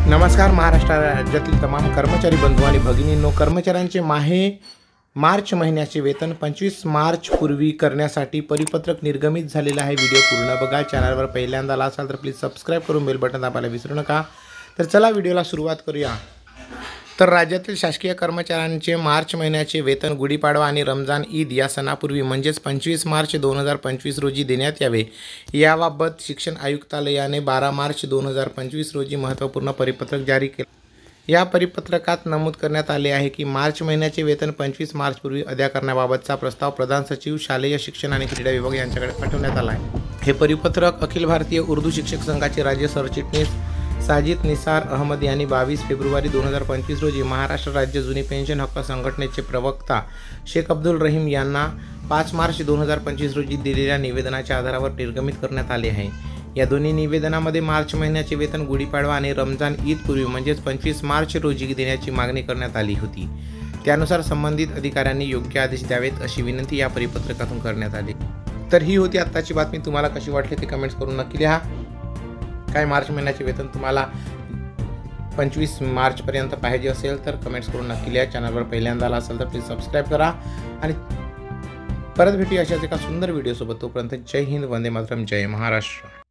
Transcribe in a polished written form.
नमस्कार महाराष्ट्र राज्यातील तमाम कर्मचारी बंधू आणि भगिनींनो, कर्मचाऱ्यांचे मार्च महिन्याचे वेतन 25 मार्च पूर्वी करण्यासाठी परिपत्रक निर्गमित झालेला आहे। व्हिडिओ पूर्ण बघा। चॅनलवर पहिल्यांदा आला असाल तर प्लीज सबस्क्राइब करून बेल बटन दाबायला विसरू नका। तर चला व्हिडिओला सुरुवात करूया। तर राज्यातील शासकीय कर्मचाऱ्यांचे मार्च महिन्याचे वेतन गुढीपाडवा आणि रमजान ईद या सणापूर्वी म्हणजेच 25 मार्च 2025 रोजी देण्यात यावे, याबाबत शिक्षण आयुक्तालयाने 12 मार्च 2025 रोजी महत्त्वपूर्ण परिपत्रक जारी केले। या परिपत्रकात नमूद करण्यात आले आहे की मार्च महिन्याचे वेतन 25 मार्च पूर्वी अदा करण्याबाबतचा प्रस्ताव प्रधान सचिव, शालेय शिक्षण आणि क्रीडा विभाग यांच्याकडे पाठवण्यात आला आहे। हे परिपत्रक अखिल भारतीय उर्दू शिक्षक संघाचे राज्य सरचिटणीस साजिद निसार अहमद यांनी 22 फेब्रुवारी 2025 रोजी महाराष्ट्र राज्य जुनी पेन्शन हक्क संघटनेचे प्रवक्ता शेख अब्दुल रहीम यांना 5 मार्च 2025 रोजी दिलेल्या निवेदनाच्या आधारावर निर्गमित करण्यात आले आहे। या दोन्ही निवेदनामध्ये मार्च महिन्याचे वेतन गुढीपाडवा आणि रमजान ईद पूर्वी म्हणजेच 25 मार्च रोजी देण्याची मागणी करण्यात आली होती। त्यानुसार संबंधित अधिकाऱ्यांनी योग्य आदेश द्यावेत अशी विनंती या परिपत्रकातून करण्यात आली। तर ही होती आत्ताची बातमी। तुम्हाला कशी वाटली ते कमेंट्स करून नक्की लिहा। काय मार्च महिन्याचे वेतन तुम्हाला 25 मार्च पर्यंत पाहिजे असेल तर कमेंट्स करून नक्की लिहा। चॅनलवर पहिल्यांदा आला असेल तर प्लीज सबस्क्राइब करा आणि परत भेटूया अशाच एका सुंदर व्हिडिओ सोबत। तोपर्यंत जय हिंद, वंदे मातरम, जय महाराष्ट्र।